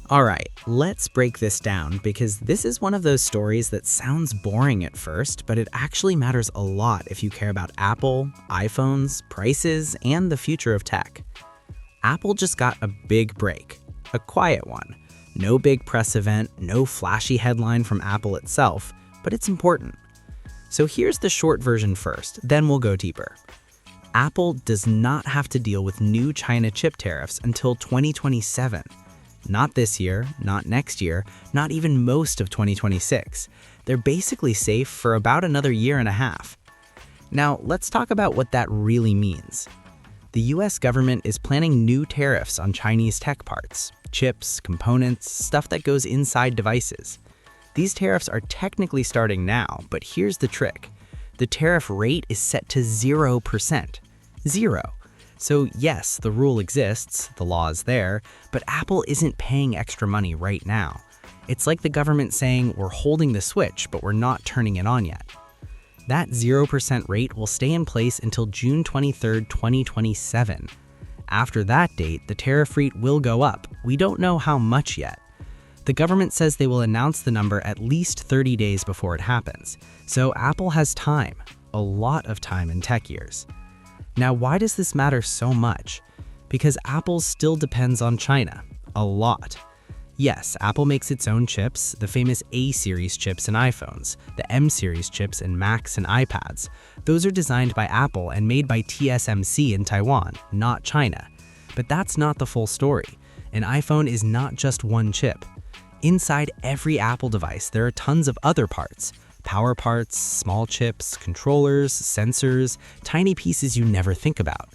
All right, let's break this down because this is one of those stories that sounds boring at first, but it actually matters a lot if you care about Apple, iPhones, prices, and the future of tech. Apple just got a big break, a quiet one. No big press event, no flashy headline from Apple itself, but it's important. So here's the short version first, then we'll go deeper. Apple does not have to deal with new China chip tariffs until 2027. Not this year, not next year, not even most of 2026. They're basically safe for about another year and a half. Now, let's talk about what that really means. The US government is planning new tariffs on Chinese tech parts, chips, components, stuff that goes inside devices. These tariffs are technically starting now, but here's the trick. The tariff rate is set to 0%. Zero. So yes, the rule exists, the law is there, but Apple isn't paying extra money right now. It's like the government saying we're holding the switch, but we're not turning it on yet. That 0% rate will stay in place until June 23, 2027. After that date, the tariff rate will go up. We don't know how much yet. The government says they will announce the number at least 30 days before it happens. So Apple has time, a lot of time in tech years. Now, why does this matter so much? Because Apple still depends on China, a lot. Yes, Apple makes its own chips, the famous A-series chips in iPhones, the M-series chips in Macs and iPads. Those are designed by Apple and made by TSMC in Taiwan, not China. But that's not the full story. An iPhone is not just one chip. Inside every Apple device, there are tons of other parts. Power parts, small chips, controllers, sensors, tiny pieces you never think about.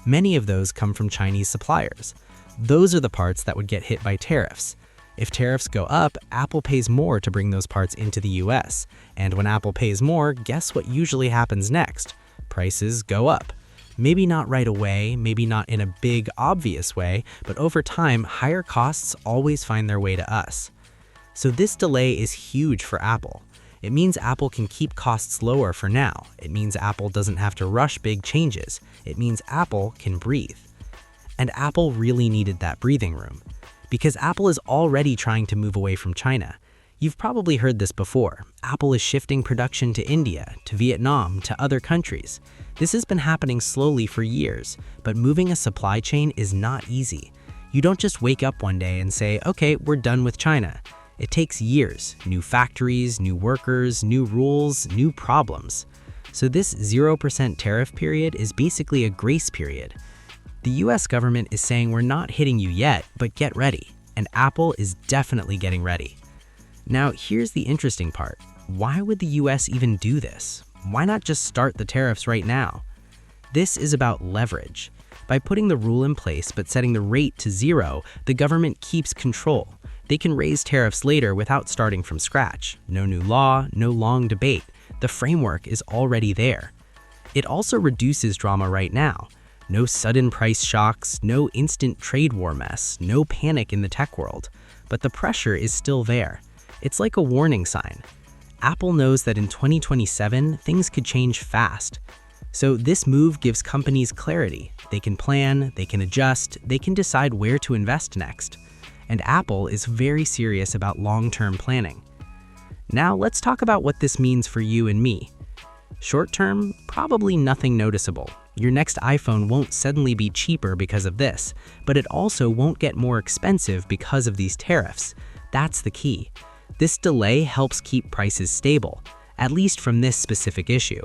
Many of those come from Chinese suppliers. Those are the parts that would get hit by tariffs. If tariffs go up, Apple pays more to bring those parts into the US. And when Apple pays more, guess what usually happens next? Prices go up. Maybe not right away, maybe not in a big, obvious way, but over time, higher costs always find their way to us. So this delay is huge for Apple. It means Apple can keep costs lower for now. It means Apple doesn't have to rush big changes. It means Apple can breathe. And Apple really needed that breathing room. Because Apple is already trying to move away from China. You've probably heard this before. Apple is shifting production to India, to Vietnam, to other countries. This has been happening slowly for years, but moving a supply chain is not easy. You don't just wake up one day and say, okay, we're done with China. It takes years, new factories, new workers, new rules, new problems. So this 0% tariff period is basically a grace period. The US government is saying we're not hitting you yet, but get ready. And Apple is definitely getting ready. Now, here's the interesting part. Why would the US even do this? Why not just start the tariffs right now? This is about leverage. By putting the rule in place but setting the rate to 0, the government keeps control. They can raise tariffs later without starting from scratch. No new law, no long debate. The framework is already there. It also reduces drama right now. No sudden price shocks, no instant trade war mess, no panic in the tech world. But the pressure is still there. It's like a warning sign. Apple knows that in 2027, things could change fast. So this move gives companies clarity. They can plan, they can adjust, they can decide where to invest next. And Apple is very serious about long-term planning. Now let's talk about what this means for you and me. Short term, probably nothing noticeable. Your next iPhone won't suddenly be cheaper because of this, but it also won't get more expensive because of these tariffs. That's the key. This delay helps keep prices stable, at least from this specific issue.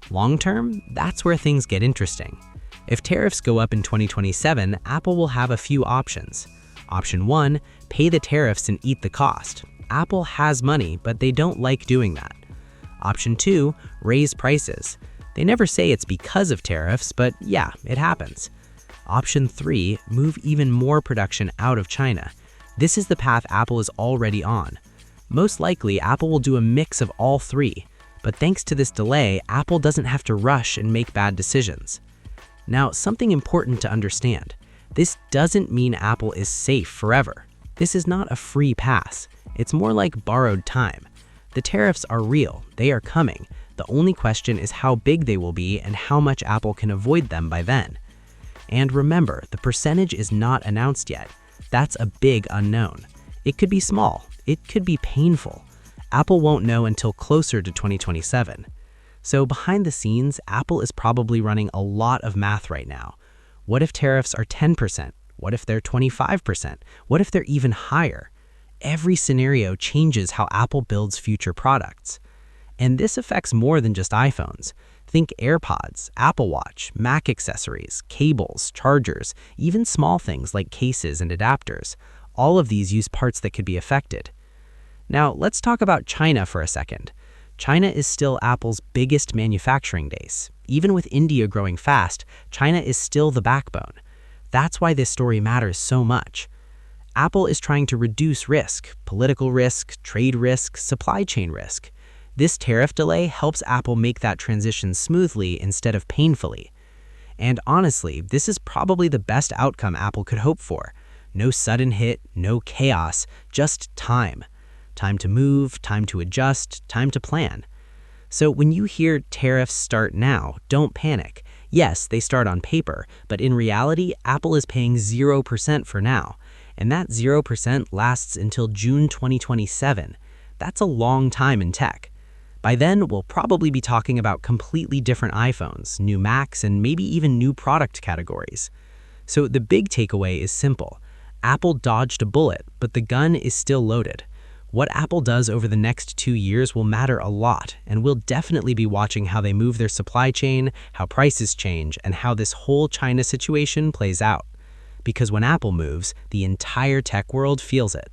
Long term, that's where things get interesting. If tariffs go up in 2027, Apple will have a few options. Option 1, pay the tariffs and eat the cost. Apple has money, but they don't like doing that. Option 2, raise prices. They never say it's because of tariffs, but yeah, it happens. Option 3, move even more production out of China. This is the path Apple is already on. Most likely, Apple will do a mix of all three, but thanks to this delay, Apple doesn't have to rush and make bad decisions. Now, something important to understand. This doesn't mean Apple is safe forever. This is not a free pass. It's more like borrowed time. The tariffs are real, they are coming. The only question is how big they will be and how much Apple can avoid them by then. And remember, the percentage is not announced yet. That's a big unknown. It could be small. It could be painful. Apple won't know until closer to 2027. So behind the scenes, Apple is probably running a lot of math right now. What if tariffs are 10%? What if they're 25%? What if they're even higher? Every scenario changes how Apple builds future products. And this affects more than just iPhones. Think AirPods, Apple Watch, Mac accessories, cables, chargers, even small things like cases and adapters. All of these use parts that could be affected. Now, let's talk about China for a second. China is still Apple's biggest manufacturing base. Even with India growing fast, China is still the backbone. That's why this story matters so much. Apple is trying to reduce risk, political risk, trade risk, supply chain risk. This tariff delay helps Apple make that transition smoothly instead of painfully. And honestly, this is probably the best outcome Apple could hope for. No sudden hit, no chaos, just time. Time to move, time to adjust, time to plan. So when you hear tariffs start now, don't panic. Yes, they start on paper, but in reality, Apple is paying 0% for now. And that 0% lasts until June 2027. That's a long time in tech. By then, we'll probably be talking about completely different iPhones, new Macs, and maybe even new product categories. So the big takeaway is simple. Apple dodged a bullet, but the gun is still loaded. What Apple does over the next 2 years will matter a lot, and we'll definitely be watching how they move their supply chain, how prices change, and how this whole China situation plays out. Because when Apple moves, the entire tech world feels it.